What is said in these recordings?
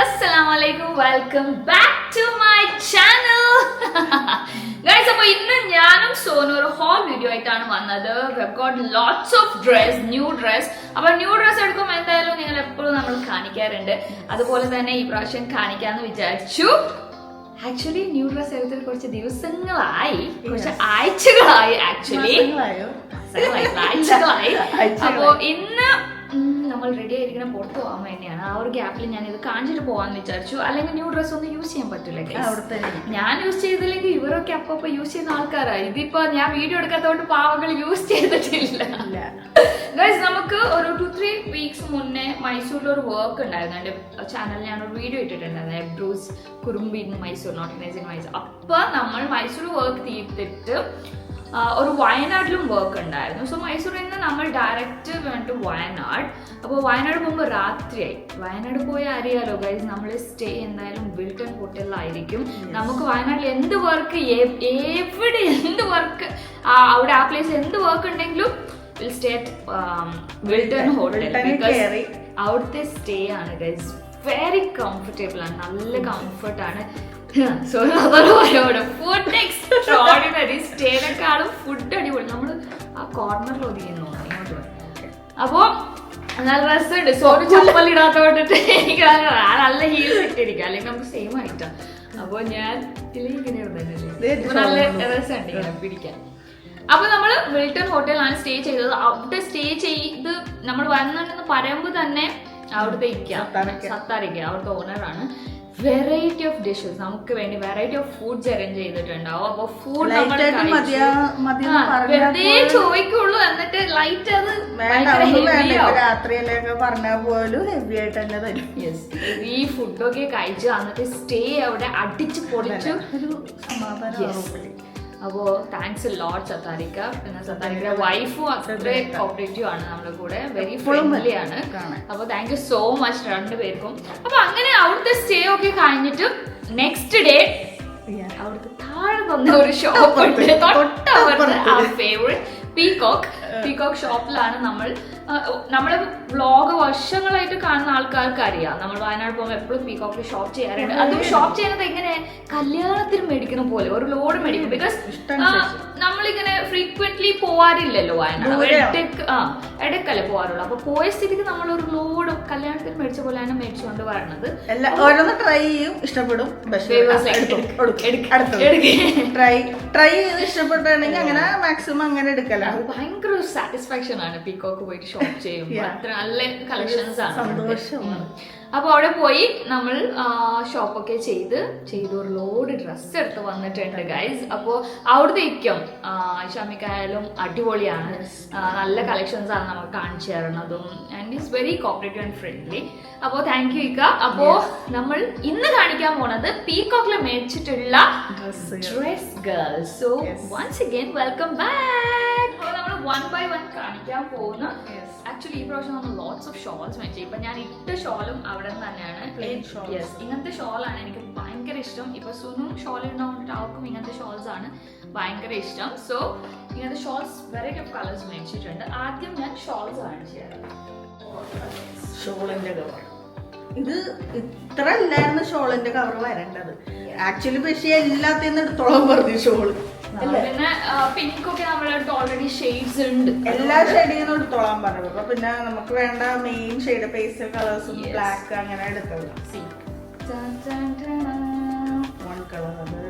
Assalamualaikum, welcome back to my channel. Guys, അപ്പോൾ ഇന്ന് ഞാനും സോനു ഒരു ഹോൾ വീഡിയോ ആയിട്ടാണ് വന്നത്. We have got lots of new dress. അപ്പോൾ ന്യൂ ഡ്രസ് എടുക്കുമ്പോൾ എന്തായാലും നിങ്ങൾ എപ്പോഴും നമ്മൾ കാണിക്കാറുണ്ട്. അതുപോലെ തന്നെ ഈ പ്രാവശ്യം കാണിക്കാന്ന് വിചാരിച്ചു. ആക്ച്വലി ന്യൂ ഡ്രസ് എടുത്തിട്ട് കുറച്ച് ദിവസങ്ങളായി, കുറച്ച് ആഴ്ചകളായി ആക്ച്വലി. അപ്പോ ഇന്ന് നമ്മൾ റെഡി ആയിരിക്കണം പുറത്ത് പോകാൻ വേണ്ടിയാണ്. ആ ഒരു ഗ്യാപ്പിൽ ഞാൻ ഇത് കാണിച്ചിട്ട് പോകാന്ന് വിചാരിച്ചു. അല്ലെങ്കിൽ ന്യൂ ഡ്രസ് ഒന്നും യൂസ് ചെയ്യാൻ പറ്റില്ല. ഞാൻ യൂസ് ചെയ്തില്ലെങ്കിൽ ഇവരൊക്കെ അപ്പൊ യൂസ് ചെയ്യുന്ന ആൾക്കാരായി. ഇതിപ്പോ ഞാൻ വീഡിയോ എടുക്കാത്തതുകൊണ്ട് പാവങ്ങൾ യൂസ് ചെയ്തിട്ടില്ല. ഗൈസ്, നമുക്ക് ഒരു 2-3 വീക്സ് മുന്നേ മൈസൂരിൽ ഒരു വർക്ക് ഉണ്ടായിരുന്നു. എന്റെ ചാനലിൽ ഞാനൊരു വീഡിയോ ഇട്ടിട്ടുണ്ടായിരുന്നു, എബ്രൂസ് കുറുമ്പി in Mysore, not in Mysore. അപ്പൊ നമ്മൾ മൈസൂർ വർക്ക് തീർത്തിട്ട് ഒരു വയനാട്ടിലും വർക്ക് ഉണ്ടായിരുന്നു. സോ മൈസൂരിൽ നിന്ന് നമ്മൾ ഡയറക്റ്റ് വേണ്ട വയനാട്. അപ്പോൾ വയനാട് പോകുമ്പോൾ രാത്രിയായി. വയനാട് പോയാൽ അറിയാലോ ഗൈസ്, നമ്മൾ സ്റ്റേ എന്തായാലും വിൽട്ടൺ ഹോട്ടലിലായിരിക്കും. നമുക്ക് വയനാട്ടിൽ എന്ത് വർക്ക്, എവിടെ എന്ത് വർക്ക്, അവിടെ ആ പ്ലേസ് എന്ത് വർക്ക് ഉണ്ടെങ്കിലും will stay at Wilton hotel. Because അവിടുത്തെ സ്റ്റേ ആണ് ഗൈസ് വെരി കംഫർട്ടബിൾ ആണ്, നല്ല കംഫർട്ടാണ്. ഫുഡ് എക്സ്ട്രോർഡിനറി, സ്റ്റേനേക്കാളും ഫുഡ് അടിപൊളി. നമ്മള് ആ കോർണറിൽ ഒതുങ്ങുന്നു ഇങ്ങോട്ട്. അപ്പോ നല്ല രസമുണ്ട്. സോറി ചപ്പൽ ഇടാത്തോണ്ടിട്ട് എനിക്ക് നല്ല ഹീൽസ് ഇട്ടിരിക്കും, അല്ലെങ്കിൽ നമുക്ക് സെയിം ആയിട്ടാ. അപ്പൊ ഞാൻ ഇങ്ങനെ നല്ല രസമുണ്ട് ഇങ്ങനെ പിടിക്കാൻ. അപ്പൊ നമ്മള് വിൽട്ടൺ ഹോട്ടലിലാണ് സ്റ്റേ ചെയ്തത്. അവിടെ സ്റ്റേ ചെയ്ത് നമ്മൾ വന്നിട്ടെന്ന് പറയുമ്പോൾ തന്നെ അവിടുത്തെ സത്താരിക്ക അവിടുത്തെ ഓണറാണ്. വെറൈറ്റി ഓഫ് ഡിഷസ് നമുക്ക് വേണ്ടി വെറൈറ്റി ഓഫ് ഫുഡ്സ് അറേഞ്ച് ചെയ്തിട്ടുണ്ടാവും. അപ്പൊ ഫുഡ് വെറുതെ ചോദിക്കുള്ളൂ, എന്നിട്ട് ലൈറ്റ് അത് ഈ ഫുഡൊക്കെ കഴിച്ചു എന്നിട്ട് സ്റ്റേ അവിടെ അടിച്ച് പൊളിച്ചു. അപ്പോ താങ്ക്സ് ലോട്ട് സത്താരിക്ക. പിന്നെ സത്താരിക്കയുടെ വൈഫും അത്ര കോപ്പറേറ്റീവ് ആണ്, നമ്മുടെ കൂടെ വെരി ഫ്രണ്ട്ലി ആണ്. അപ്പൊ താങ്ക് യു സോ മച്ച് രണ്ടുപേർക്കും. അപ്പൊ അങ്ങനെ അവിടുത്തെ സ്റ്റേ ഒക്കെ കഴിഞ്ഞിട്ട് നെക്സ്റ്റ് ഡേ അവിടുത്തെ താഴെ തന്ന ഒരു ഷോപ്പ് ഉണ്ട് തൊട്ടവരുടെ ഫേവറേറ്റ് പീകോക്ക് ഷോപ്പിലാണ് നമ്മുടെ വ്ളോഗ് വർഷങ്ങളായിട്ട് കാണുന്ന ആൾക്കാർക്ക് അറിയാം. നമ്മൾ വയനാട് പോകുമ്പോൾ എപ്പോഴും പീകോക്കിൽ ഷോപ്പ് ചെയ്യാറുണ്ട്. അതും ഷോപ്പ് ചെയ്യുന്നത് എങ്ങനെ, കല്യാണത്തിന് മേടിക്കുന്ന പോലെ ഒരു ലോഡ് മേടിക്കും. ബിക്കോസ് നമ്മളിങ്ങനെ ഫ്രീക്വന്റ്ലി പോവാറില്ലല്ലോ വയനാട്, ഇടയ്ക്കല്ലേ പോവാറുള്ളൂ. അപ്പൊ പോയ സ്ഥിതിക്ക് നമ്മൾ ഒരു ലോഡ് കല്യാണത്തിന് മേടിച്ച പോലെയാണ് മേടിച്ചുകൊണ്ട് വരണത്. ട്രൈ ചെയ്യും, ഇഷ്ടപ്പെടും, ട്രൈ ചെയ്ത് ഇഷ്ടപ്പെട്ടാണെങ്കിൽ അങ്ങനെ മാക്സിമം അങ്ങനെ എടുക്കല. ഭയങ്കര ഒരു സാറ്റിസ്ഫാക്ഷൻ ആണ് പീകോക്ക് പോയിട്ട് ഷോപ്പ് ചെയ്യുമ്പോൾ. അത്ര നല്ല കളക്ഷൻസ് ആണ്, സന്തോഷമാണ്. അപ്പൊ അവിടെ പോയി നമ്മൾ ഷോപ്പൊക്കെ ചെയ്ത് ഒരു ലോഡ് ഡ്രസ്സ് എടുത്ത് വന്നിട്ടുണ്ട് ഗൈസ്. അപ്പോ അവിടുത്തെ ഇക്കും ഷമിക്കായാലും അടിപൊളിയാണ്, നല്ല കളക്ഷൻസ് ആണ് നമുക്ക് കാണിച്ചു തരണതും. And is very cooperative and friendly. അപ്പോ താങ്ക് യു ഇക്ക. അപ്പോ നമ്മൾ ഇന്ന് കാണിക്കാൻ പോണത് പീകോക്കിൽ മേടിച്ചിട്ടുള്ള dress girls. So once again welcome back. നമ്മൾ 1 by 1 കാണിക്കാൻ പോകുന്ന. ആക്ച്വലി ഈ പ്രാവശ്യം നമ്മൾ ലോട്ട്സ് ഓഫ് ഷോൾസ് മേടിച്ചു. ഇപ്പൊ ഞാൻ ഇട്ട ഷോളും അവിടെ തന്നെയാണ്. ഇങ്ങനത്തെ ഷോളാണ് എനിക്ക് ഭയങ്കര ഇഷ്ടം. ഇപ്പൊ സുനും ഷോൾ ഇടുന്നതുകൊണ്ട് അവർക്കും ഇങ്ങനത്തെ ഷോൾസ് ആണ് ഭയങ്കര ഇഷ്ടം. സോ ഇങ്ങനത്തെ ഷോൾസ് വെറൈറ്റി ഓഫ് കളേഴ്സ് മേടിച്ചിട്ടുണ്ട്. ആദ്യം ഞാൻ ഷോൾസ് കാണിച്ചു തരാം. ഷോളിന്റെ കവർ ഇത് ഇത്ര അല്ലായിരുന്നു ഷോളിന്റെ കവർ വരേണ്ടത് ആക്ച്വലി. പക്ഷേ എല്ലാത്തിനും എടുത്തോളം പറഞ്ഞു ഷോള്. പിന്നെ പിങ്കൊക്കെ നമ്മുടെ അടുത്ത് ഓൾറെഡി ഷെയ്ഡ്സ് ഉണ്ട്, എല്ലാ ഷെയ്ഡിനും എടുത്തോളാൻ പറഞ്ഞു. അപ്പൊ പിന്നെ നമുക്ക് വേണ്ട മെയിൻ ഷെയ്ഡ് പേസ്റ്റൽ കളേഴ്സും ബ്ലാക്ക് അങ്ങനെ എടുത്തത്. വൺ കളർ അത്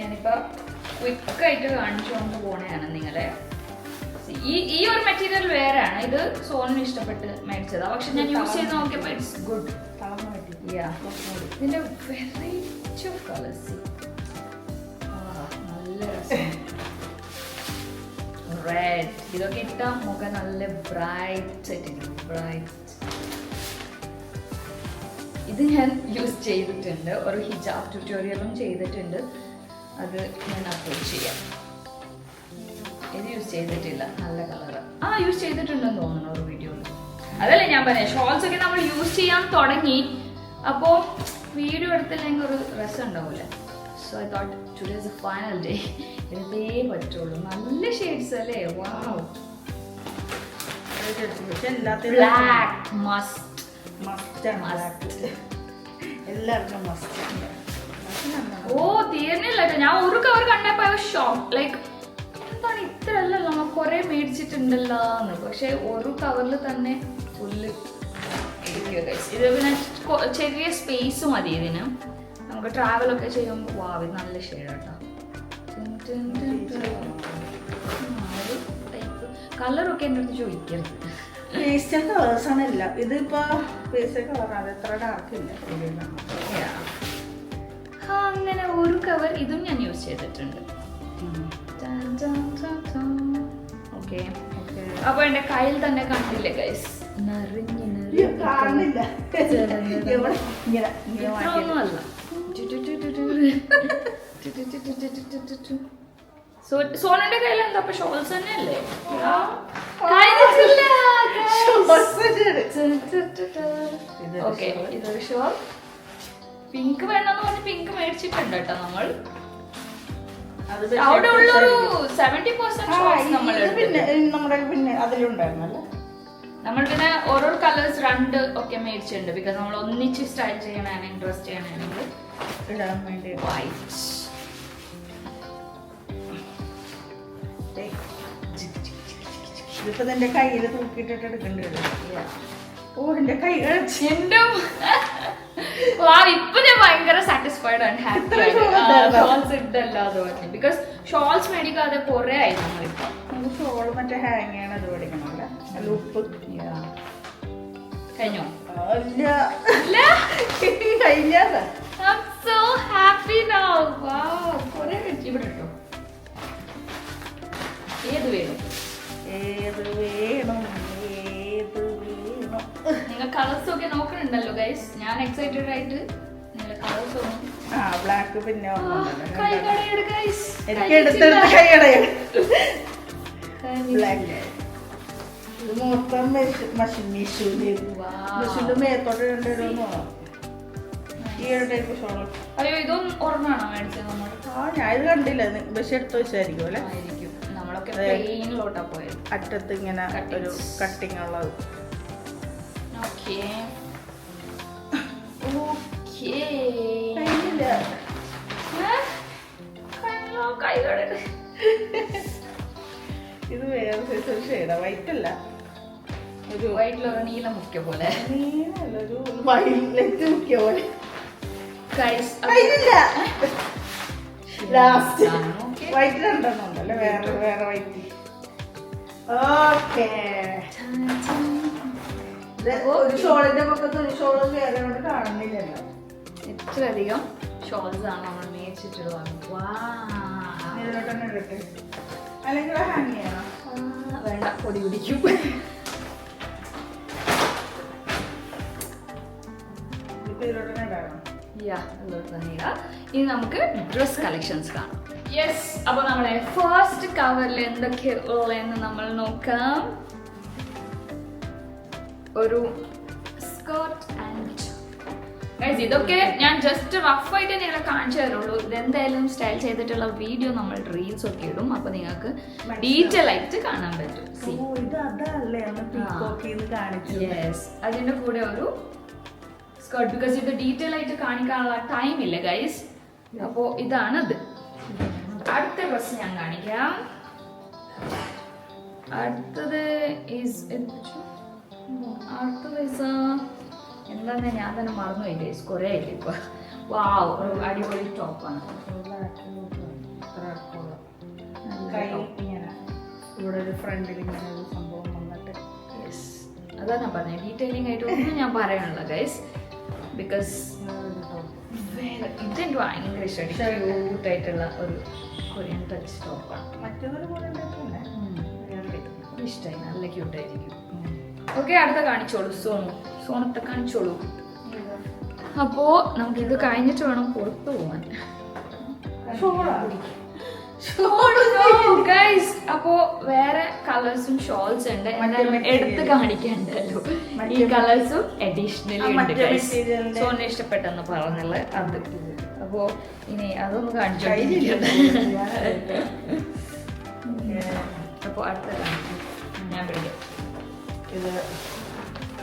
ഞാനിപ്പോ ക്വിക്കായിട്ട് കാണിച്ചുകൊണ്ട് പോണെയാണ് നിങ്ങളെ. ഈ ഒരു മെറ്റീരിയൽ വേറെയാണ്, ഇത് സോണിന് ഇഷ്ടപ്പെട്ട് മേടിച്ചതാ. പക്ഷെ ഞാൻ യൂസ് ചെയ്ത് നോക്കിയപ്പോ ഇറ്റ്സ് ഗുഡ്. ഇതിന്റെ വെറൈറ്റി ഓഫ് കളേഴ്സ് നല്ല രസം. റെഡ് ഇതൊക്കെ ഇട്ടാ മുഖം നല്ല ബ്രൈറ്റ് ആയിട്ടിരിക്കും. ഇത് ഞാൻ യൂസ് ചെയ്തിട്ടുണ്ട്, ഒരു ഹിജാബ് ട്യൂട്ടോറിയലും ചെയ്തിട്ടുണ്ട്. അത് ഞാൻ അപ്ലോഡ് ചെയ്യാം. ഇത് യൂസ് ചെയ്തിട്ടില്ല, നല്ല കളറ്. യൂസ് ചെയ്തിട്ടുണ്ടെന്ന് തോന്നുന്നു ഒരു വീഡിയോയിൽ. അതല്ലേ ഞാൻ പറയാം, ഷോൾസ് ഒക്കെ നമ്മൾ യൂസ് ചെയ്യാൻ തുടങ്ങി. അപ്പോ വീഡിയോ എടുത്തില്ലെങ്കിൽ ഒരു രസം ഉണ്ടാവില്ല. So I thought today is A final day, ഇതേ പറ്റുള്ളൂ. നല്ല ഷെയ്ഡ്സ് അല്ലേ, വാവ്. പക്ഷെ എല്ലാത്തിനും ബ്ലാക്ക് മസ്റ്റ് എല്ലാവർക്കും മസ്റ്റാണ്. ഓ തീർന്നില്ല കേട്ടോ. ഞാൻ ഒരു കവർ കണ്ടപ്പോ ഷോക്ക് ലൈക്ക് എന്താണ് ഇത്ര അല്ലല്ലോ നമ്മൾ കുറെ മേടിച്ചിട്ടുണ്ടല്ലോ എന്ന്. പക്ഷെ ഒരു കവറിൽ തന്നെ ഫുള്ള് ഇത് പിന്നെ ചെറിയ സ്പേസ് മതി ഇതിന്. നമുക്ക് ട്രാവലൊക്കെ ചെയ്യുമ്പോൾ വാ ഇത് നല്ല ഷെയ്ഡ് കേട്ടോ. കളറൊക്കെ എൻ്റെ അടുത്ത് ചോദിക്കരുത്. പേസ്റ്റൽ കളേഴ്സാണ് എല്ലാം. ഇതിപ്പോ പേസ്റ്റൽ കളറാണ്, എത്ര ഡാർക്ക് ഇല്ല. അങ്ങനെ ഒരു കവർ ഇതും ഞാൻ യൂസ് ചെയ്തിട്ടുണ്ട്. ഓക്കെ അപ്പൊ എന്റെ കയ്യിൽ തന്നെ കണ്ടില്ലേ ഗൈസ്, കാണില്ല ഇത്രയൊന്നുമല്ല. സോനന്റെ കയ്യിൽ എന്താ ഷോൾസ് തന്നെയല്ലേ? ഓക്കെ ഇതൊരു ഷോൾ. പിങ്ക് വേണമെന്ന് പറഞ്ഞ് പിങ്ക് മേടിച്ചിട്ടുണ്ട് കേട്ടോ നമ്മൾ. അവിടെ ഉള്ളൊരു 70% ഷോൾസ് നമ്മൾ പിന്നെ അതിലുണ്ടായിരുന്നല്ലോ. നമ്മൾ പിന്നെ ഓരോ കളേഴ്സ് 2 ഒക്കെ മേടിച്ചിട്ടുണ്ട്. ബിക്കോസ് നമ്മൾ ഒന്നിച്ച് സ്റ്റൈൽ ചെയ്യണമെങ്കിൽ ഡ്രസ് ചെയ്യണമെങ്കിൽ ഇടാൻ വേണ്ടി. വൈറ്റ് ഇതിപ്പോ എന്റെ കയ്യിൽ തൂക്കിയിട്ടിട്ട് എടുക്കേണ്ടി വരും. ഓ എന്റെ കൈ ഇപ്പൊ ഞാൻ ഭയങ്കര സാറ്റിസ്ഫൈഡ് ആൻഡ് ഹാപ്പി ഷോൾസ് ഇട്ടല്ലാതെ പറഞ്ഞു. ബിക്കോസ് ഷോൾസ് മേടിക്കാതെ കുറെ ആയി നമ്മളിപ്പോ. ഷോള് മറ്റേ ഹാങ് ആണ് അത് മേടിക്കണമല്ലേ. അല്ല ഉപ്പ് കഴിഞ്ഞോ? കഴിഞ്ഞ I'm so happy now. Wow. കുറെ ഇവിടെ ഇട്ടോ. ഏത് വേണം? നിങ്ങൾ കളേഴ്സ് ഒക്കെ നോക്കണുണ്ടല്ലോ ഗൈസ്. ഞാൻ എക്സൈറ്റഡ് ആയിട്ട് നിങ്ങൾ കളേഴ്സ് ബ്ലാക്ക് പിന്നെ മൊത്തം മെഷീന്റെ മേത്തോട്ട് രണ്ടുപേരൊന്നോ ഈ ഒരു ടൈപ്പ് ഷോള്. അയ്യോ ഇതൊന്നും ഓർമ്മയാണോ മേടിച്ചത് നമ്മൾ? ഞാൻ ഇത് കണ്ടില്ല, പക്ഷെ എടുത്ത് വെച്ചായിരിക്കും അല്ലെ. നമ്മളൊക്കെ പ്ലെയിനിലോട്ടാ പോയത്. അറ്റത്ത് ഇങ്ങനെ ഒരു കട്ടിങ് ഉള്ളത്. ഇത് വേറെ സൈസ് ഒരു ഷെയ്ഡാ, വൈറ്റ് അല്ല, ഒരു വൈറ്റിലൊരു നീല മുഖ്യ പോലെ. നീലല്ല, ഒരു വൈലറ്റ് മുഖ്യ പോലെ. ലാസ്റ്റ് വൈറ്റ് രണ്ടെണ്ണം ഉണ്ടല്ലേ, വേറെ വേറെ വൈറ്റ്. ഓക്കേ ഒരു ഷോളിന്റെ പക്കത്ത് ഒരു ഷോള് വേറെ കൊണ്ട് കാണുന്നില്ലല്ലോ. ഇത്രയധികം ഷോൾസ് ആണ് നമ്മൾ മേടിച്ചിട്ടുള്ളത്. ഇതിലോട്ടന്നെ ഇടട്ടെ അല്ലെങ്കിൽ ഹാങ് ചെയ്യണം? വേണ്ട, പൊടി പിടിക്കും. ഇതിലോട്ടന്നെ ഇടാം. ഇനി നമുക്ക് ഡ്രസ് കളക്ഷൻസ് കാണാം. യെസ്, അപ്പൊ നമ്മളെ ഫസ്റ്റ് കവറിൽ എന്തൊക്കെ ഉള്ളതെന്ന് നമ്മൾ നോക്കാം. ഒരു സ്കേർട്ട് ആൻഡ് ഇതൊക്കെ ഞാൻ ജസ്റ്റ് റഫായിട്ട് നിങ്ങളെ കാണിച്ചു തരുള്ളൂ. ഇതെന്തായാലും സ്റ്റൈൽ ചെയ്തിട്ടുള്ള വീഡിയോ നമ്മൾ റീൽസ് ഒക്കെ ഇടും, അപ്പൊ നിങ്ങൾക്ക് ഡീറ്റെയിൽ ആയിട്ട് കാണാൻ പറ്റും. യെസ്, അതിന്റെ കൂടെ ഒരു സ്കേർട്ട്. ബിക്കോസ് ഇത് ഡീറ്റെയിൽ ആയിട്ട് കാണിക്കാനുള്ള ടൈം ഇല്ല ഗൈസ്. അപ്പോ ഇതാണത്. അടുത്ത ഡ്രസ് ഞാൻ കാണിക്കാം. അടുത്തത് എന്താന്ന് ഞാൻ തന്നെ മറന്നുപോയി ഗൈസ്, കുറെ ആയില്ലേ ഇപ്പൊ. വാവ്, ഒരു അടിപൊളി ടോപ്പാണ്. ഇവിടെ ഒരു ഫ്രണ്ടിൽ ഇങ്ങനെ ഒരു സംഭവം വന്നിട്ട്. യെസ്, അതാ ഞാൻ പറഞ്ഞത്. ഡീറ്റെയിലിംഗ് ആയിട്ട് ഒന്നും ഞാൻ പറയാനുള്ള ഗൈസ്. ബിക്കോസ് ഇതെനിക്ക് ഭയങ്കര ഇഷ്ടമായി. ക്യൂട്ടായിട്ടുള്ള ഒരു കൊറിയൻ ടച്ച് ടോപ്പാണ്. ഇഷ്ടമായി, നല്ല ക്യൂട്ടായിരിക്കും. ഓക്കെ, അടുത്ത കാണിച്ചോളൂ. സോണത്തെ കാണിച്ചോളൂ. അപ്പോ നമുക്കിത് കഴിഞ്ഞിട്ട് വേണം പുറത്തു പോവാൻ. അപ്പോ വേറെ കളേഴ്സും ഷോൾസ് ഉണ്ട്, എടുത്ത് കാണിക്കണ്ടല്ലോ. ഈ കളേഴ്സും അഡീഷണലി ഉണ്ട്. സോന ഇഷ്ടപ്പെട്ടെന്ന് പറഞ്ഞുള്ള അത്. അപ്പോ ഇനി അതൊന്ന് കാണിച്ചോണ്ടിരിക്കട്ടെ. അപ്പൊ അടുത്ത ഞാൻ വിളിക്കാം. ഇത്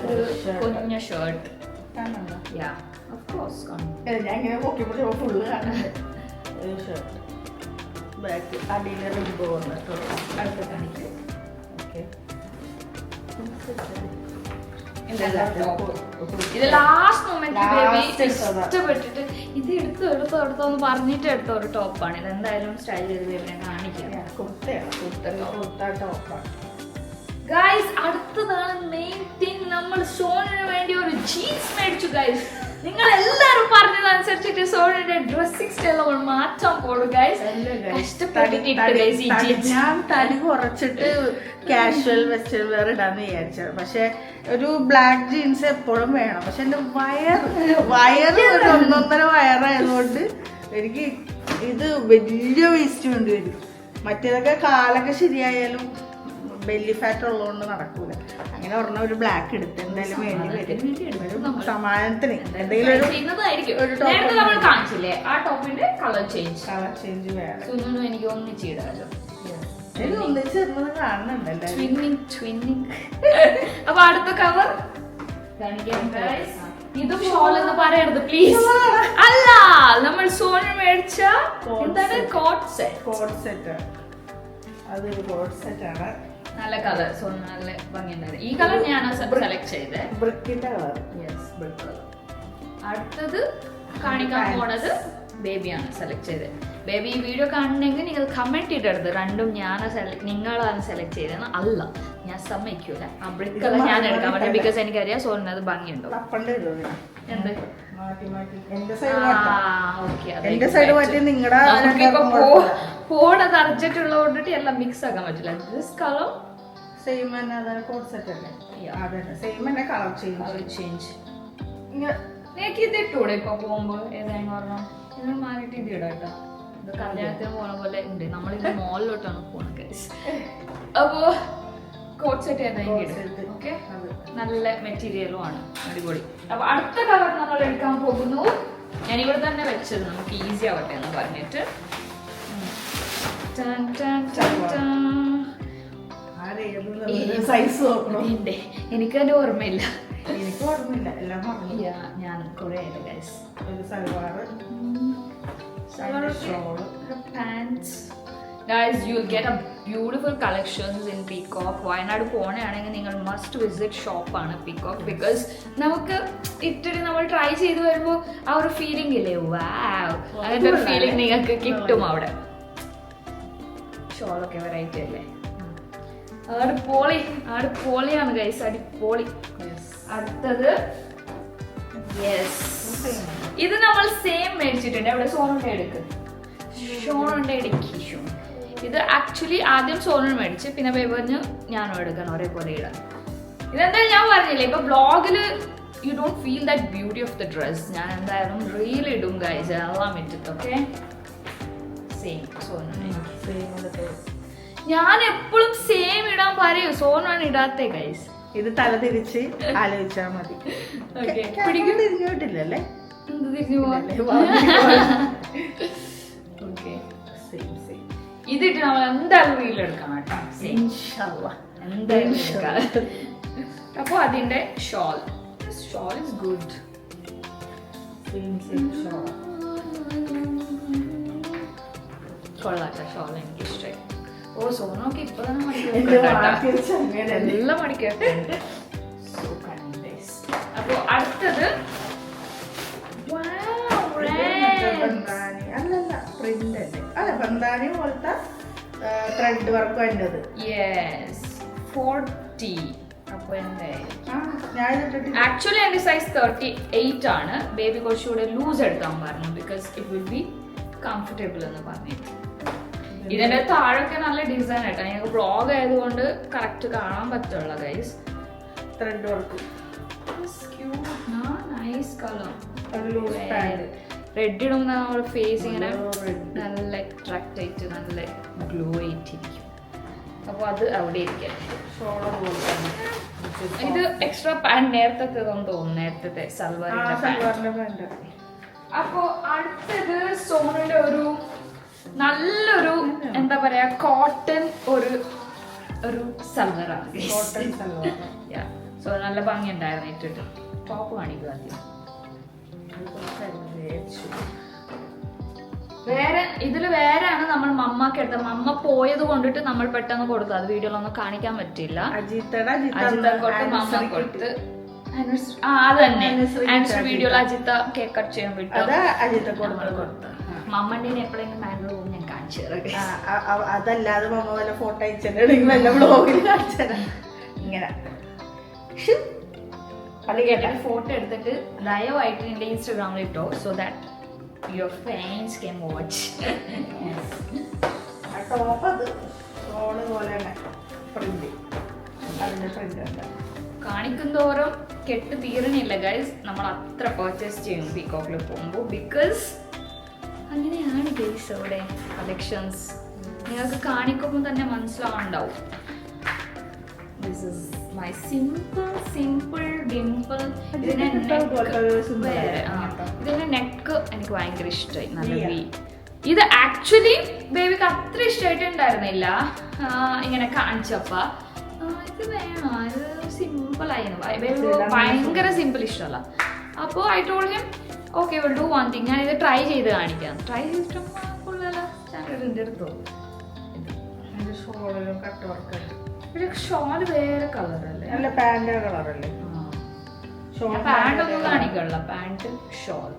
ഒരു കുഞ്ഞ ഷർട്ട്. കാണുന്നുണ്ടോ? യാ ഓഫ് കോഴ്സ് കാണും. ഞാൻ ഇങ്ങനെ നോക്കിയപ്പോൾ ഫുള്ള് കാണുന്നുണ്ട്. ഒരു ഷർട്ട് ബാക്ക് അടിയിൽ റിബ് വന്നിട്ട് അടുത്ത കാണിക്ക്. ഓക്കെ. ഇത് ലാസ്റ്റ് മൊമെന്റ് ബേബി Last എടുത്തതാ. ഇഷ്ടപ്പെട്ടിട്ട് ഇത് എടുത്തോന്ന് പറഞ്ഞിട്ട് എടുത്ത ഒരു ടോപ്പാണ്. ഇത് എന്തായാലും സ്റ്റൈൽ ചെയ്ത് ബേബിനെ കാണിക്കാം. കുർത്ത ടോപ്പാണ്. ഗൈസ് അടുത്തതാണ് മെയിൻ തിങ്. നമ്മൾ സോണിന് വേണ്ടി ഒരു ജീൻസ് മേടിച്ചു ഗൈസ്. നിങ്ങൾ എല്ലാരും പറഞ്ഞതനുസരിച്ചിട്ട് സോണിന്റെ ഡ്രസ്സിംഗ് സ്റ്റൈൽ നമ്മൾ മാറ്റാൻ പോകും ഗൈസ്. ഞാൻ തടി കുറച്ചിട്ട് കാഷ്വൽ വെസ്റ്റേൺ വെയർ ഇടാന്ന് വിചാരിച്ചത്. പക്ഷെ ഒരു ബ്ലാക്ക് ജീൻസ് എപ്പോഴും വേണം. പക്ഷെ എന്റെ വയറ് ഒരു 1.5 വയറായതുകൊണ്ട് എനിക്ക് ഇത് വലിയ വേസ്റ്റ് വേണ്ടി വരും. മറ്റേതൊക്കെ കാലൊക്കെ ശരിയായാലും ബെല്ലി ഫാറ്റ് ഉള്ളതുകൊണ്ട് നടക്കൂല. അങ്ങനെ പറഞ്ഞ ഒരു ബ്ലാക്ക് എടുത്ത് എന്തായാലും വേണ്ടി വരും. സമാധാനത്തിന് എന്തെങ്കിലും ഒരു നേരത്തെ നമ്മൾ കാണിച്ചില്ലേ ആ ടോപ്പിന്റെ കളർ ചേഞ്ച് വേണം. സുനിനും എനിക്ക് ഒന്നിച്ചിടാലോ. എനിക്ക് ഒന്നിച്ചേർന്നത് കാണുന്നുണ്ടല്ലോ. ട്വിന്നിങ്. അപ്പൊ അടുത്ത കവർ ഇതും ഷോൾ എന്ന് പറയരുത് പ്ലീസ്. അല്ല നമ്മൾ സോനു മേടിച്ച എന്താണ് കോട്ട് സെറ്റ്. അതൊരു കോട്ട് സെറ്റ് ആണ്. നല്ല കളർ. സോനു നല്ല ഭംഗിയുണ്ടായിരുന്നു. ഈ കളർ ഞാൻ സെലക്ട് ചെയ്തേ. ബ്രിക്കിന്റെ കളർ. Yes brick colour. അടുത്തത് കാണിക്കാൻ പോണത് ബേബിയാണ് സെലക്ട് ചെയ്തത്. ബേബി ഈ വീഡിയോ കാണണമെങ്കിൽ നിങ്ങൾ കമന്റ് ഇടരുത് രണ്ടും നിങ്ങളാണ് സെലക്ട് ചെയ്തതെന്ന്. അല്ല ഞാൻ സമ്മതിക്കൂല. ആ ബ്രിക്ക് കളർ ഞാൻ എടുക്കാൻ പറ്റില്ല. ബിക്കോസ് എനിക്കറിയാം സോണിന് അത് ഭംഗിയുണ്ടോ. എന്ത് പോണത് അർജന്റ് ഉള്ളതുകൊണ്ടിട്ട് എല്ലാം മിക്സ് ആക്കാൻ പറ്റില്ല. ദിസ് കളർ സെയിം തന്നെ. അതാണ് കോട്ട് സെറ്റ് അല്ലേ? അതന്നെ സെയിം തന്നെ. Colour change. എനിക്ക് ഇത് ഇട്ടൂടെ ഇപ്പൊ പോകുമ്പോ ഏതായെന്ന് പറഞ്ഞാൽ നിങ്ങൾ മാറിയിട്ട് ഇത് ഇടാം കേട്ടോ. ഇത് കല്യാണത്തിന് പോണ പോലെ ഉണ്ട്. നമ്മളിത് മോളിലോട്ടാണ് പോണത്. അപ്പോ കോട്ട് സെറ്റ് ഏതായെങ്കിലും ഓക്കെ. നല്ല മെറ്റീരിയലും ആണ്. അടിപൊളി. അപ്പൊ അടുത്ത കളർ നമ്മൾ എടുക്കാൻ പോകുന്നു. ഞാൻ ഇവിടെ തന്നെ വെച്ചത് നമുക്ക് ഈസി ആവട്ടെ എന്ന് പറഞ്ഞിട്ട്. എനിക്ക് അതിന്റെ ഓർമ്മയില്ല. എനിക്ക് ഓർമ്മയില്ല. എല്ലാം ഞാൻ കുറെ ഗൈസ്. ഒരു salwar pants. Guys, you'll get a beautiful collections in Peacock. Wayanad പോണെയാണെങ്കിൽ നിങ്ങൾ മസ്റ്റ് വിസിറ്റ് ഷോപ്പാണ് പീകോക്ക്. ബിക്കോസ് നമുക്ക് ഇട്ടിട്ട് നമ്മൾ ട്രൈ ചെയ്ത് വരുമ്പോൾ ആ ഒരു ഫീലിംഗ് ഇല്ലേ, വാവ്, അങ്ങനത്തെ ഒരു ഫീലിംഗ് നിങ്ങൾക്ക് കിട്ടും അവിടെ. ഷോളൊക്കെ വെറൈറ്റി അല്ലേ. അടിപൊളിയാണ് ഗൈസ്, അടിപൊളി. അടുത്തത് ഇത് നമ്മൾ സെയിം മേടിച്ചിട്ടുണ്ട്. അവിടെ സോണുണ്ടെ എടുക്ക്. ഇത് ആക്ച്വലി ആദ്യം സോണു മേടിച്ച് പിന്നെ ബേബി പറഞ്ഞ് ഞാനും എടുക്കണം ഒരേപോലെ ഇടാൻ. ഇതെന്തായാലും ഞാൻ പറഞ്ഞില്ലേ ഇപ്പൊ ബ്ലോഗില് you don't feel that beauty of the dress. ഞാൻ എന്തായാലും റീൽ ഇടും ഗൈസ്, എല്ലാം ഇട്ടിട്ട്. Okay same Sonu. ഞാൻ എപ്പോഴും സെയിം ഇടാൻ പറയൂ, സോനാണ് ഇടാത്തേ ഗൈസ്. ഇത് തല തിരിച്ച് ആലോചിച്ചാ മതി. തിരിഞ്ഞോട്ടില്ലല്ലേ? ഇതിട്ട് നമ്മൾ എന്തായാലും റീലെടുക്കണം കേട്ടോ. അപ്പൊ അതിന്റെ ഷോൾ ഇസ് ഗുഡ്. കൊള്ളാട്ടോ ഷോൾ, എനിക്ക് ഇഷ്ടമായി. ഓ സോനൊക്കെ ഇപ്പൊ തന്നെ എല്ലാം മടിക്കട്ടെ. അപ്പൊ അടുത്തത് അല്ലല്ല പ്രിന്റ് അല്ലേ? അല്ല ബന്ധാനി പോലത്തെ ത്രെഡ് വർക്ക് വേണ്ടത്. യെസ് 40. അപ്പൊ എന്തായാലും ആക്ച്വലി എന്റെ സൈസ് 38 ആണ്. ബേബി കുറച്ചുകൂടെ ലൂസ് എടുക്കാൻ പറഞ്ഞു because it will be comfortable എന്ന് പറഞ്ഞിട്ട്. ഇതിന്റെ താഴൊക്കെ നല്ല ഡിസൈൻ ആയിട്ടാ. ഞങ്ങൾക്ക് ബ്ലോഗ് ആയതുകൊണ്ട് കറക്റ്റ് കാണാൻ പറ്റുള്ള guys. Thread work nice colour. Red ഇടുമ്പോൾ നമ്മുടെ ഫേസ് ഇങ്ങനെ നല്ല അട്രാക്ട് ആയിട്ട് നല്ല ഗ്ലോ ആയിട്ടിരിക്കും. അപ്പൊ അത് അവിടെ ഇരിക്കട്ടെ. ഇത് എക്സ്ട്രാ പാന്റ് നേരത്തെ തോന്നുന്നു, നേരത്തെ സൽവാറിന്റെ പാന്റ്. അപ്പൊ അടുത്തത് സോണിന്റെ ഒരു നല്ലൊരു എന്താ പറയാ കോട്ടൺ ഒരു ഒരു സൽവറാണ്. കോട്ടൺ സൽവാർ. സോ നല്ല ഭംഗി ഉണ്ടായിരുന്നു ഇട്ടിട്ട്. ടോപ്പ് കാണിക്കുക ആദ്യം. ഇതില് വേറെയാണ് നമ്മൾ മമ്മക്ക് എടുത്തത്. മമ്മ പോയത് കൊണ്ടിട്ട് നമ്മൾ പെട്ടെന്ന് കൊടുത്തു. അത് വീഡിയോയിലൊന്നും കാണിക്കാൻ പറ്റില്ല. അജിത്ത കൊടുത്ത് മമ്മ കൊടുത്ത്. അത് തന്നെ വീഡിയോയിൽ അജിത്ത കേക്ക് കട്ട് ചെയ്യാൻ വിട്ടു. മമ്മന്റെ എപ്പോഴെങ്കിലും ബാംഗ്ലൂർ പോകും ഞാൻ കാണിച്ചു തരാം. അതല്ലാതെ മമ്മ വല്ല ഫോട്ടോ അയച്ചിട്ടുണ്ടെങ്കിൽ വല്ല ബ്ലോഗിൽ കാണിച്ചു തരാം. ഇങ്ങനെ ഫോട്ടോ എടുത്തിട്ട് ദയവായിട്ട് എന്റെ ഇൻസ്റ്റാഗ്രാമിൽ ഇട്ടോ. So that your fans can watch. Top അത് റോള് പോലെ പ്രിന്റ്, അതിന്റെ പ്രിന്റ് ഉണ്ട്. കാണിക്കുന്തോറും കെട്ട് തീരണില്ല ഗൈസ്. നമ്മൾ അത്ര പർച്ചേസ് ചെയ്യും പീകോക്കിൽ പോകുമ്പോൾ. ബിക്കോസ് അങ്ങനെയാണ് ഗൈസ് അവിടെ കളക്ഷൻസ്. നിങ്ങൾക്ക് കാണിക്കുമ്പോൾ തന്നെ മനസ്സിലാവുണ്ടാവും. This is my simple dimple. ഇതിന്റെ നെക്ക് എനിക്ക് ഭയങ്കര ഇഷ്ടമായി. നല്ല വി. ഇത് ആക്ച്വലി ബേബിക്ക് അത്ര ഇഷ്ടമായിട്ടുണ്ടായിരുന്നില്ല ഇങ്ങനെ കാണിച്ചപ്പ. ഇത് വേണോ, ഇത് സിമ്പിൾ ആയിരുന്നു. ഭയങ്കര സിമ്പിൾ ഇഷ്ടമല്ല. അപ്പോൾ I told him okay will do one thing. ഞാൻ ഇത് ട്രൈ ചെയ്ത് കാണിക്കാം. ട്രൈ ചെയ്തിട്ട് കൊള്ളാലോ. ചാനലിൻ്റെ എടുത്തോ. ഷോൾ വേറെ കളറല്ലേ? നല്ല പാന്റ് കളറല്ലേ? പാന്റ് ഒന്നും കാണിക്കല്ല. Pant shawl.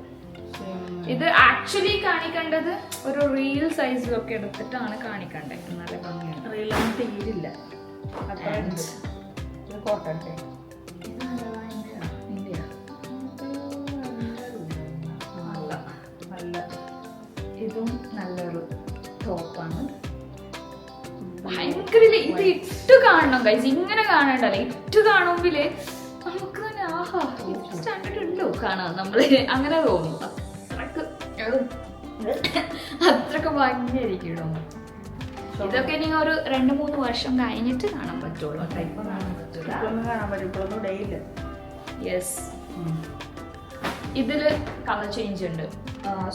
ഇത് ആക്ച്വലി കാണിക്കേണ്ടത് ഒരു റിയൽ സൈസിലൊക്കെ എടുത്തിട്ടാണ് കാണിക്കേണ്ടത്. നല്ല ഭംഗിയാണ്. റീലൊന്നും തീരില്ല. കോട്ടൺ നല്ല. ഇതും നല്ലൊരു ടോപ്പാണ്. ഭയങ്കര ഇത് ഇട്ട് കാണണം ഗൈസ്. ഇങ്ങനെ കാണണ്ടല്ലേ, ഇട്ട് കാണുമ്പില് നമുക്ക് തന്നെ ആഹാ സ്റ്റാൻഡേർഡ് ഉണ്ടോ കാണാൻ. നമ്മള് അങ്ങനെ തോന്നും. അത്രക്ക് ഭംഗിയായിരിക്കും ഇടുമ്പോൾ. ഇതൊക്കെ ഇനി ഒരു 2-3 വർഷം കഴിഞ്ഞിട്ട് കാണാൻ പറ്റുള്ളൂ. ടൈപ്പ് കാണാൻ പറ്റില്ല. യെസ്. ഇതില് കളർ ചേഞ്ച് ഉണ്ട്.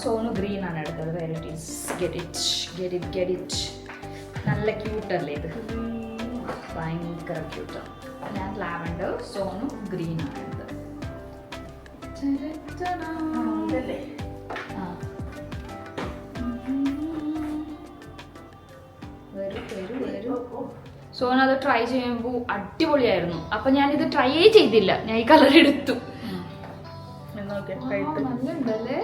സോനു ഗ്രീൻ ആണ് എടുത്തത്. Varieties get it. നല്ല ക്യൂട്ടല്ലേ ഇത്? ഭയങ്കര ക്യൂട്ടാണ്. ഞാൻ ലാവൻഡർ, സോനു ഗ്രീൻ ആണ് എടുത്തത്. സോന അത് ട്രൈ ചെയ്യുമ്പോൾ അടിപൊളിയായിരുന്നു. അപ്പൊ ഞാനിത് ട്രൈ ചെയ്തില്ല. ഞാൻ ഈ കളർ എടുത്തു. നല്ലുണ്ടല്ലേ?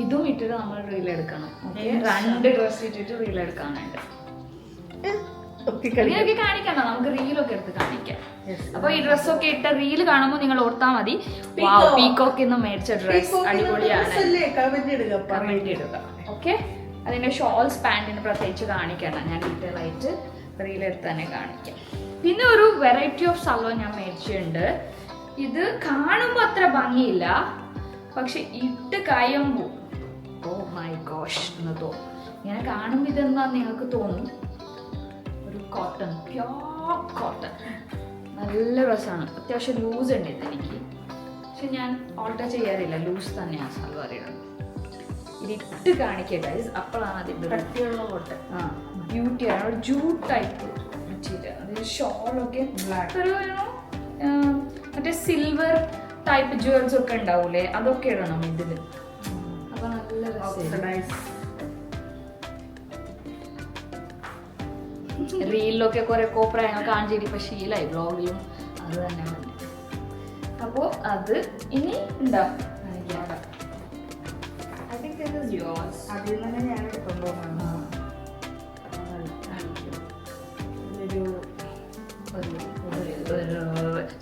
ഇതും ഇട്ടിട്ട് നമ്മൾ റീൽ എടുക്കണം. 2 ഡ്രസ് ഇട്ടിട്ട് റീൽ എടുക്കാനുണ്ട്. ഇങ്ങനെയൊക്കെ കാണിക്കണ്ട, നമുക്ക് റീലൊക്കെ എടുത്ത് കാണിക്കാം. അപ്പൊ ഈ ഡ്രസ്സൊക്കെ ഇട്ട റീല് കാണുമ്പോൾ നിങ്ങൾ ഓർത്താ മതി പീകോക്കിൽ നിന്ന് മേടിച്ച ഡ്രസ് അടിപൊളിയാണ്. കമന്റ് ഇടുക. ഓക്കെ. അതിന്റെ ഷോൾസ് പാന്റിന് പ്രത്യേകിച്ച് കാണിക്കണം. ഞാൻ ഡീറ്റെയിൽ ആയിട്ട് റീലെടുത്ത് തന്നെ കാണിക്കാം. പിന്നെ ഒരു വെറൈറ്റി ഓഫ് സൽവാർ ഞാൻ മേടിച്ചിട്ടുണ്ട്. ഇത് കാണുമ്പോൾ അത്ര ഭംഗിയില്ല, പക്ഷെ ഇട്ട് കഴിയുമ്പോൾ ഓ മൈ ഗോഷ് എന്ന് തോന്നും. ഇങ്ങനെ കാണുമ്പോൾ ഇതെന്താ നിങ്ങൾക്ക് തോന്നും. ഒരു കോട്ടൺ, പ്യോർ കോട്ടൺ, നല്ല ഡ്രസ്സാണ്. അത്യാവശ്യം ലൂസ് ഉണ്ട് ഇതെനിക്ക്. പക്ഷെ ഞാൻ ഓൾട്ടർ ചെയ്യാറില്ല, ലൂസ് തന്നെയാണ് സൽവാർ ഇടുന്നത്. ഇതിട്ട് കാണിക്കുക ഗൈസ്. അപ്പോഴാണ് അതിൻ്റെ കോട്ടൺ. ബ്യൂട്ടിയാണ്. ഒരു ജൂട്ട് ടൈപ്പ് മെറ്റീരിയൽ. അതായത് ഷോളൊക്കെ ഒരു മറ്റേ സിൽവർ ടൈപ്പ് ജുവൽസ് ഒക്കെ ഉണ്ടാവൂലേ, അതൊക്കെ ഇടണം ഇതില്. അപ്പൊ നല്ല റീലിലൊക്കെ കുറെ കോപ്രായങ്ങൾ കാണിച്ചിട്ട് ഇപ്പൊ ശീലായി. ബ്ലോഗിലും അത് തന്നെ മതി. അപ്പോ അത് ഇനി ഉണ്ടാ അതിൽ തന്നെ ഞാൻ എടുത്തോണ്ടോ.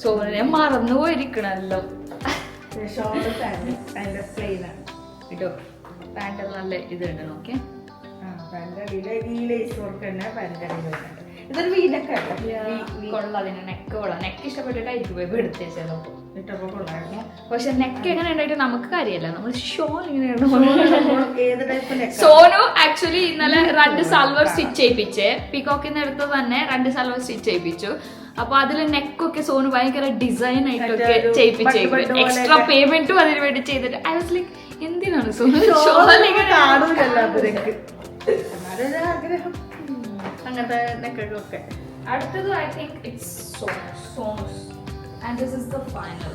സോനെ മറന്നു പോയിരിക്കണല്ലോ. കേട്ടോ പാന്റ് നല്ല ഇതുണ്ട്. നോക്കിയേ ഇതൊരു വീനൊക്കെ കൊള്ളാം. നെക്ക് കൊള്ളാം. നെക്ക് ഇഷ്ടപ്പെട്ടിട്ടായിരിക്കും പോയി എടുത്തേ ചിലപ്പോ. പക്ഷെ നെക്ക് എങ്ങനെ ഉണ്ടായിട്ട് നമുക്ക് കാര്യമല്ല. നമ്മൾ ഷോൾ ഇങ്ങനെ സോനു ആക്ച്വലി ഇന്നലെ 2 സൽവാർ സ്റ്റിച്ച് ചെയ്യിപ്പിച്ചേ. പീകോക്കിന്ന് എടുത്ത് തന്നെ 2 സൽവാർ സ്റ്റിച്ച് ചെയ്യിപ്പിച്ചു. അപ്പൊ അതില് നെക്കൊക്കെ സോനു ഭയങ്കര ഡിസൈൻ ആയിട്ടൊക്കെ ചെയ്യിപ്പിച്ചേക്കും. എക്സ്ട്രാ പേയ്മെന്റും അതിന് വേണ്ടി ചെയ്തിട്ട് ഐ വാസ് ലൈക്ക് എന്തിനാണ് സോനു ആഗ്രഹം അങ്ങനത്തെ നെക്കൊക്കെ അടുത്തത് I think it's Sonu's and this is the final.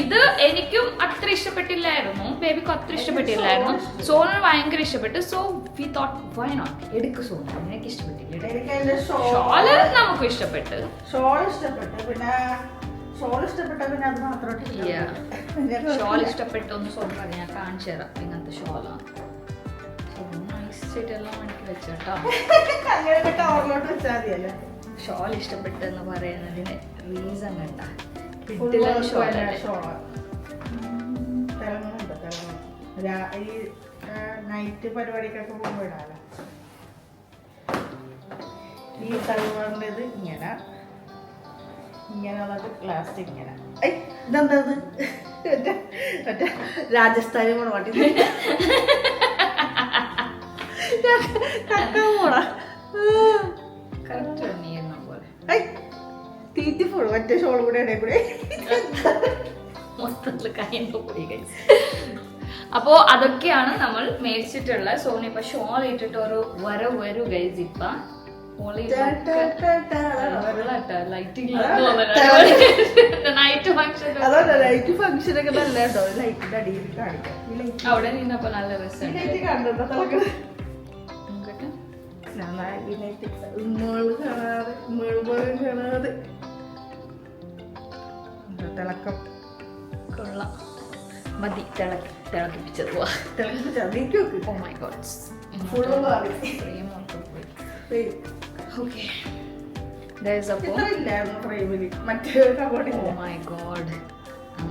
ഇത് എനിക്കും അത്ര ഇഷ്ടപ്പെട്ടില്ലായിരുന്നു, ബേബിക്കും അത്ര ഇഷ്ടപ്പെട്ടില്ലായിരുന്നു. സോനു ഭയങ്കര ഇഷ്ടപ്പെട്ടു. So we thought why not എടുക്ക് സോനു. എനിക്ക് ഇഷ്ടപ്പെട്ടില്ല. ഷോള് നമുക്ക് ഇഷ്ടപ്പെട്ടു. ഷോൾ ഇഷ്ടപ്പെട്ട പിന്നെ അത് മാത്രം ഷോൾ ഇഷ്ടപ്പെട്ടൊന്ന് സോനു ഞാൻ കാണിച്ചു തരാം. ഇങ്ങനത്തെ ഷോളാണ്. എല്ലാം മണിക്ക് വെച്ചോട്ടോ. ഷോൾ ഇഷ്ടപ്പെട്ടെന്ന് പറയുന്നതിന് റീസൺ കണ്ട ഈ നൈറ്റ് പരിപാടിക്കൊക്കെ പോകുമ്പോ ഇടാലോ. ഈ തലമുറേത് ഇങ്ങനെ ലാസ്റ്റ് ഇങ്ങനെ ഇതെന്താ മറ്റേ രാജസ്ഥാനി പാട്ടി തീറ്റിപ്പോൾ മറ്റേ ഷോൾ കൂടെ ഇടയിൽ കൂടെ മൊത്തത്തില് കയ്യിന്റെ പോയി കഴിച്ചു. അപ്പോ അതൊക്കെയാണ് നമ്മൾ മേടിച്ചിട്ടുള്ള. സോണി ഇപ്പൊ ഷോൾ ഇട്ടിട്ട് ഒരു വരൂ ഗൈസ്. ഇപ്പൊ ലൈറ്റ് ഫംഗ്ഷൻ ഒക്കെ നല്ല കേട്ടോ. ലൈറ്റിന്റെ അടിയിൽ കാണിക്കാം. അവിടെ നിന്നപ്പോ നല്ല രസമുണ്ട്. കാണാതെ തിളക്കം കൊള്ളാം. മതി തിളക്കിപ്പിച്ചത്.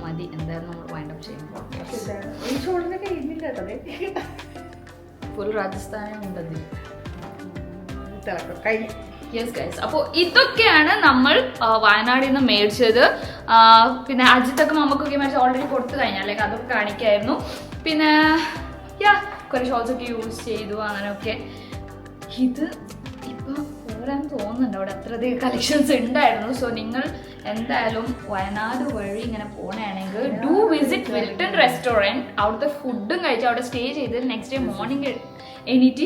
മതി എന്തായാലും നമ്മൾ വൈൻഡ് അപ്പ് ചെയ്യുമ്പോൾ ഫുൾ രാജസ്ഥാനും ഉണ്ടത്. യെസ് ഗൈസ്, അപ്പോൾ ഇതൊക്കെയാണ് നമ്മൾ വയനാടിൽ നിന്ന് മേടിച്ചത്. പിന്നെ അജിത്തൊക്കെ നമുക്കൊക്കെ മേടിച്ച് ഓൾറെഡി കൊടുത്തു കഴിഞ്ഞാൽ അല്ലെങ്കിൽ അതൊക്കെ കാണിക്കായിരുന്നു. പിന്നെ കുറേ ഷോൾസ് ഒക്കെ യൂസ് ചെയ്തു അങ്ങനെയൊക്കെ. ഇത് ഇപ്പം ഓരോന്ന് തോന്നുന്നുണ്ട് അവിടെ അത്രയധികം കളക്ഷൻസ് ഉണ്ടായിരുന്നു. സോ നിങ്ങൾ എന്തായാലും വയനാട് വഴി ഇങ്ങനെ പോകണമെങ്കിൽ ഡു വിസിറ്റ് വിൽട്ടൺ റെസ്റ്റോറൻറ്റ്. അവിടുത്തെ ഫുഡും കഴിച്ച് അവിടെ സ്റ്റേ ചെയ്ത് നെക്സ്റ്റ് ഡേ മോർണിംഗ് എണീറ്റ്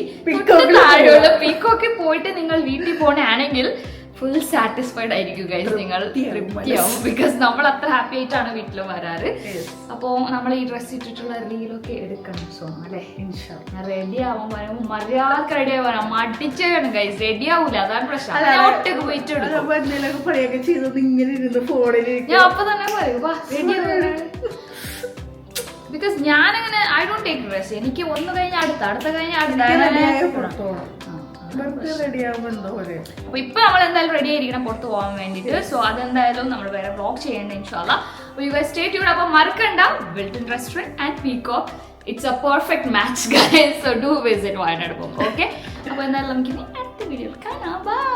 താഴെയുള്ള പീക്കോക്കിൽ പോയിട്ട് നിങ്ങൾ വീട്ടിൽ പോകണമെങ്കിൽ ഫുൾ സാറ്റിസ്ഫൈഡ് ആയിരിക്കും ഗൈസ്. നിങ്ങൾ തൃപ്തിയാവും. ബിക്കോസ് നമ്മൾ അത്ര ഹാപ്പി ആയിട്ടാണ് വീട്ടിൽ വരാറ്. അപ്പോൾ നമ്മൾ ഈ ഡ്രസ്സ് ഇട്ടിട്ടുള്ള റീലൊക്കെ എടുക്കണം. സോ അല്ലേ റെഡി ആവാൻ പറയുമ്പോൾ മര്യാദക്ക് റെഡി ആവാൻ മടിച്ചാണ് ഗൈസ്. റെഡി ആവൂല, അതാണ് പ്രശ്നം. ഒറ്റക്ക് പോയിട്ട് എടുക്കും. ഞാൻ അപ്പൊ തന്നെ പറയും ബിക്കോസ് ഞാനങ്ങനെ ഐ ഡോണ്ട് ടേക്ക് ഡ്രസ്. എനിക്ക് ഒന്ന് കഴിഞ്ഞാൽ അടുത്ത കഴിഞ്ഞാൽ അപ്പൊ ഇപ്പൊ നമ്മൾ എന്തായാലും റെഡി ആയിരിക്കണം പുറത്ത് പോകാൻ വേണ്ടിട്ട്. സോ അതെന്തായാലും നമ്മൾ വേറെ വ്ലോഗ് ചെയ്യേണ്ട ഇൻഷാല്ലാ. അപ്പൊ യു സ്റ്റേ ട്യൂൺഡ്. അപ്പൊ മറക്കണ്ട Wilton restaurant and peacock. It's A perfect match guys. So do visit Wayanad പോകുമ്പോൾ. ഓക്കെ, അപ്പൊ എന്തായാലും നമുക്ക് അടുത്ത വീഡിയോയിൽ കാണാം. ബൈ.